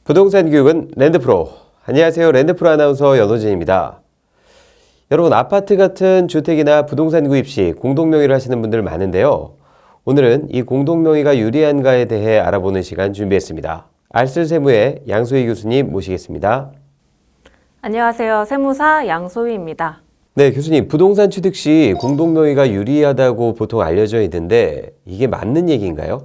부동산 교육은 랜드프로. 안녕하세요. 랜드프로 아나운서 연호진입니다. 여러분, 아파트 같은 주택이나 부동산 구입 시 공동명의를 하시는 분들 많은데요. 오늘은 이 공동명의가 유리한가에 대해 알아보는 시간 준비했습니다. 알쓸세무의 양소희 교수님 모시겠습니다. 안녕하세요. 세무사 양소희입니다. 네, 교수님, 부동산 취득 시 공동명의가 유리하다고 보통 알려져 있는데 이게 맞는 얘기인가요?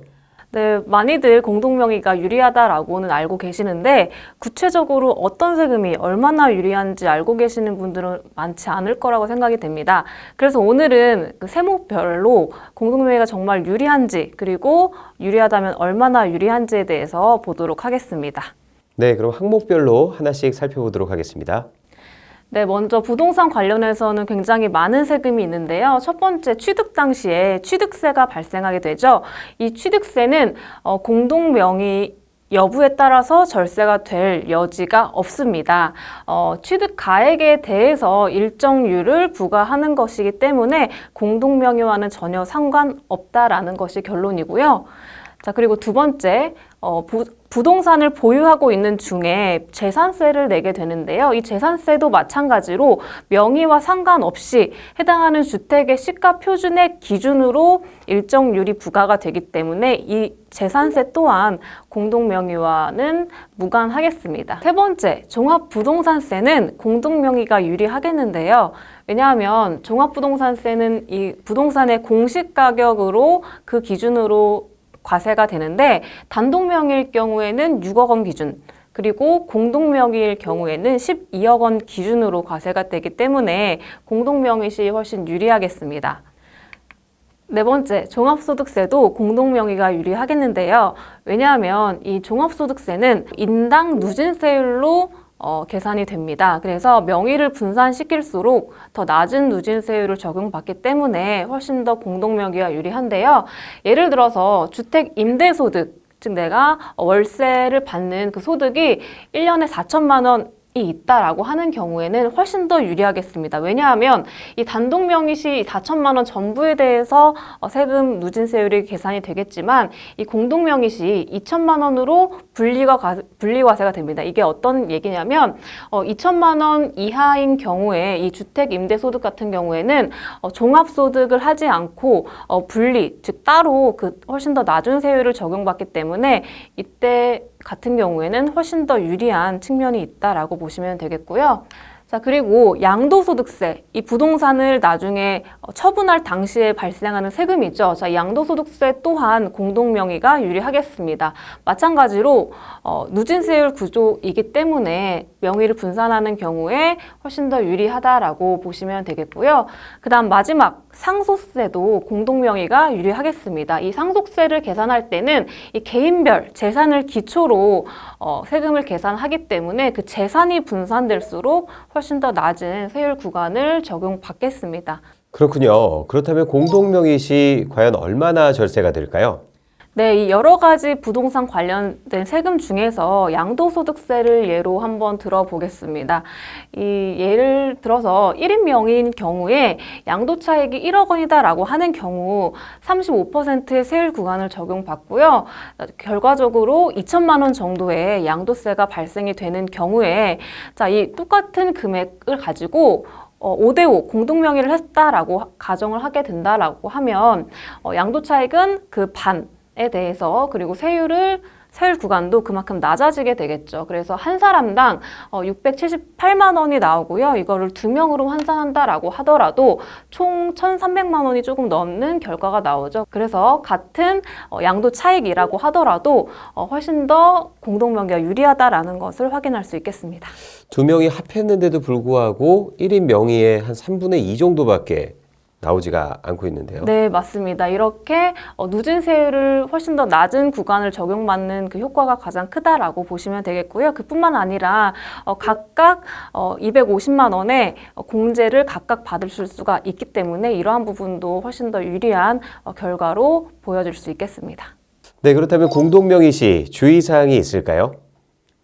네, 많이들 공동명의가 유리하다라고는 알고 계시는데 구체적으로 어떤 세금이 얼마나 유리한지 알고 계시는 분들은 많지 않을 거라고 생각이 됩니다. 그래서 오늘은 그 세목별로 공동명의가 정말 유리한지 그리고 유리하다면 얼마나 유리한지에 대해서 보도록 하겠습니다. 네, 그럼 항목별로 하나씩 살펴보도록 하겠습니다. 네, 먼저 부동산 관련해서는 굉장히 많은 세금이 있는데요. 첫 번째, 취득 당시에 취득세가 발생하게 되죠. 이 취득세는 공동명의 여부에 따라서 절세가 될 여지가 없습니다. 취득 가액에 대해서 일정률을 부과하는 것이기 때문에 공동명의와는 전혀 상관없다라는 것이 결론이고요. 자, 그리고 두 번째, 부동산을 보유하고 있는 중에 재산세를 내게 되는데요. 이 재산세도 마찬가지로 명의와 상관없이 해당하는 주택의 시가 표준의 기준으로 일정률이 부과가 되기 때문에 이 재산세 또한 공동명의와는 무관하겠습니다. 세 번째, 종합부동산세는 공동명의가 유리하겠는데요. 왜냐하면 종합부동산세는 이 부동산의 공시가격으로 그 기준으로 과세가 되는데 단독명의일 경우에는 6억 원 기준, 그리고 공동명의일 경우에는 12억 원 기준으로 과세가 되기 때문에 공동명의 시 훨씬 유리하겠습니다. 네 번째, 종합소득세도 공동명의가 유리하겠는데요. 왜냐하면 이 종합소득세는 인당 누진세율로 계산이 됩니다. 그래서 명의를 분산시킬수록 더 낮은 누진세율을 적용받기 때문에 훨씬 더 공동명의가 유리한데요. 예를 들어서 주택 임대소득, 즉 내가 월세를 받는 그 소득이 1년에 4천만 원이 있다라고 하는 경우에는 훨씬 더 유리하겠습니다. 왜냐하면 이 단독명의 시 4천만 원 전부에 대해서 세금 누진세율이 계산이 되겠지만 이 공동명의 시 2천만 원으로 분리과세가 됩니다. 이게 어떤 얘기냐면 2천만 원 이하인 경우에 이 주택 임대소득 같은 경우에는 종합소득을 하지 않고 분리, 즉 따로 그 훨씬 더 낮은 세율을 적용받기 때문에 이때 같은 경우에는 훨씬 더 유리한 측면이 있다라고 보시면 되겠고요. 자, 그리고 양도소득세, 이 부동산을 나중에 처분할 당시에 발생하는 세금이죠. 자, 양도소득세 또한 공동명의가 유리하겠습니다. 마찬가지로 누진세율 구조이기 때문에 명의를 분산하는 경우에 훨씬 더 유리하다라고 보시면 되겠고요. 그 다음 마지막, 상속세도 공동명의가 유리하겠습니다. 이 상속세를 계산할 때는 이 개인별 재산을 기초로 세금을 계산하기 때문에 그 재산이 분산될수록 훨씬 더 낮은 세율 구간을 적용받겠습니다. 그렇군요. 그렇다면 공동명의 시 과연 얼마나 절세가 될까요? 네, 이 여러 가지 부동산 관련된 세금 중에서 양도소득세를 예로 한번 들어보겠습니다. 이 예를 들어서 1인 명의인 경우에 양도차익이 1억 원이다라고 하는 경우 35%의 세율 구간을 적용받고요. 결과적으로 2천만 원 정도의 양도세가 발생이 되는 경우에 자, 이 똑같은 금액을 가지고 5대5 공동명의를 했다라고 가정을 하게 된다라고 하면 양도차익은 그 반에 대해서 그리고 세율 구간도 그만큼 낮아지게 되겠죠. 그래서 한 사람당 678만 원이 나오고요. 이거를 2명으로 환산한다라고 하더라도 총 1,300만 원이 조금 넘는 결과가 나오죠. 그래서 같은 양도 차익이라고 하더라도 훨씬 더 공동명의가 유리하다라는 것을 확인할 수 있겠습니다. 2명이 합했는데도 불구하고 1인 명의의 한 3분의 2 정도밖에 나오지가 않고 있는데요. 네, 맞습니다. 이렇게 누진세율을 훨씬 더 낮은 구간을 적용받는 그 효과가 가장 크다라고 보시면 되겠고요. 그뿐만 아니라 각각 250만 원의 공제를 각각 받으실 수가 있기 때문에 이러한 부분도 훨씬 더 유리한 결과로 보여질 수 있겠습니다. 네, 그렇다면 공동명의 시 주의사항이 있을까요?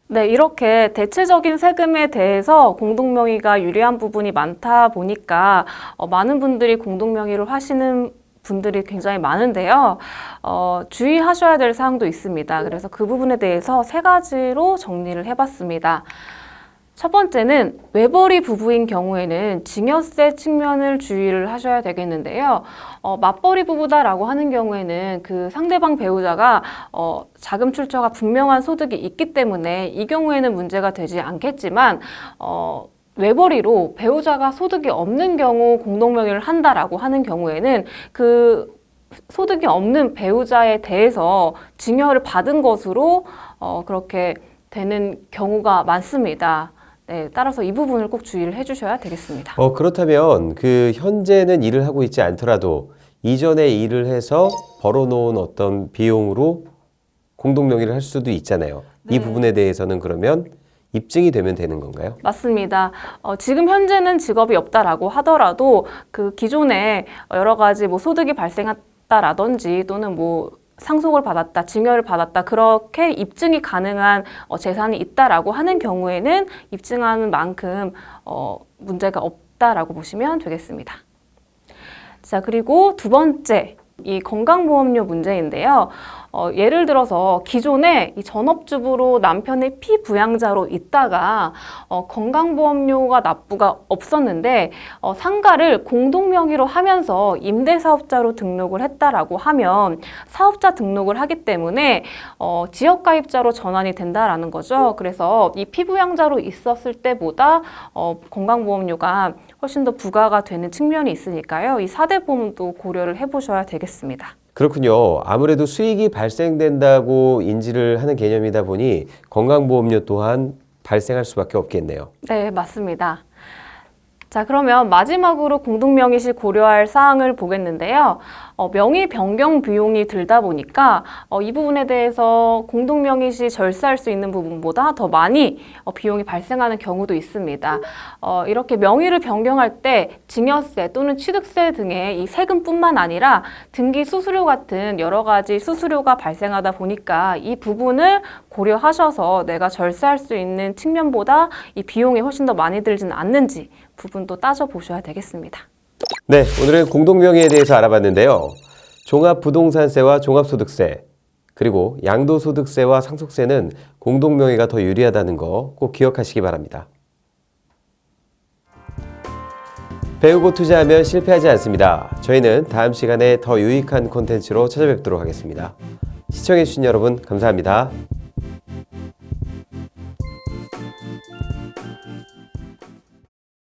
네, 이렇게 대체적인 세금에 대해서 공동명의가 유리한 부분이 많다 보니까 많은 분들이 공동명의를 하시는 분들이 굉장히 많은데요. 주의하셔야 될 사항도 있습니다. 그래서 그 부분에 대해서 세 가지로 정리를 해봤습니다. 첫 번째는 외벌이 부부인 경우에는 증여세 측면을 주의를 하셔야 되겠는데요. 맞벌이 부부다라고 하는 경우에는 그 상대방 배우자가 자금 출처가 분명한 소득이 있기 때문에 이 경우에는 문제가 되지 않겠지만 외벌이로 배우자가 소득이 없는 경우 공동명의를 한다라고 하는 경우에는 그 소득이 없는 배우자에 대해서 증여를 받은 것으로 그렇게 되는 경우가 많습니다. 네, 따라서 이 부분을 꼭 주의를 해주셔야 되겠습니다. 그렇다면 그 현재는 일을 하고 있지 않더라도 이전에 일을 해서 벌어놓은 어떤 비용으로 공동명의를 할 수도 있잖아요. 이 네. 부분에 대해서는 그러면 입증이 되면 되는 건가요? 맞습니다. 지금 현재는 직업이 없다라고 하더라도 그 기존에 여러 가지 뭐 소득이 발생했다라든지 또는 뭐 상속을 받았다, 증여를 받았다 그렇게 입증이 가능한 재산이 있다라고 하는 경우에는 입증하는 만큼 문제가 없다라고 보시면 되겠습니다. 자, 그리고 두 번째, 이 건강보험료 문제인데요. 예를 들어서 기존에 이 전업주부로 남편의 피부양자로 있다가 건강보험료가 납부가 없었는데 상가를 공동명의로 하면서 임대사업자로 등록을 했다라고 하면 사업자 등록을 하기 때문에 지역가입자로 전환이 된다라는 거죠. 그래서 이 피부양자로 있었을 때보다 건강보험료가 훨씬 더 부과가 되는 측면이 있으니까요. 이 4대 보험도 고려를 해보셔야 되겠습니다. 그렇군요. 아무래도 수익이 발생된다고 인지를 하는 개념이다 보니 건강보험료 또한 발생할 수밖에 없겠네요. 네, 맞습니다. 자, 그러면 마지막으로 공동명의 시 고려할 사항을 보겠는데요. 명의 변경 비용이 들다 보니까 이 부분에 대해서 공동명의 시 절세할 수 있는 부분보다 더 많이 비용이 발생하는 경우도 있습니다. 이렇게 명의를 변경할 때 증여세 또는 취득세 등의 이 세금뿐만 아니라 등기 수수료 같은 여러 가지 수수료가 발생하다 보니까 이 부분을 고려하셔서 내가 절세할 수 있는 측면보다 이 비용이 훨씬 더 많이 들지는 않는지 부분도 따져보셔야 되겠습니다. 네, 오늘은 공동명의에 대해서 알아봤는데요. 종합부동산세와 종합소득세, 그리고 양도소득세와 상속세는 공동명의가 더 유리하다는 거 꼭 기억하시기 바랍니다. 배우고 투자하면 실패하지 않습니다. 저희는 다음 시간에 더 유익한 콘텐츠로 찾아뵙도록 하겠습니다. 시청해주신 여러분 감사합니다.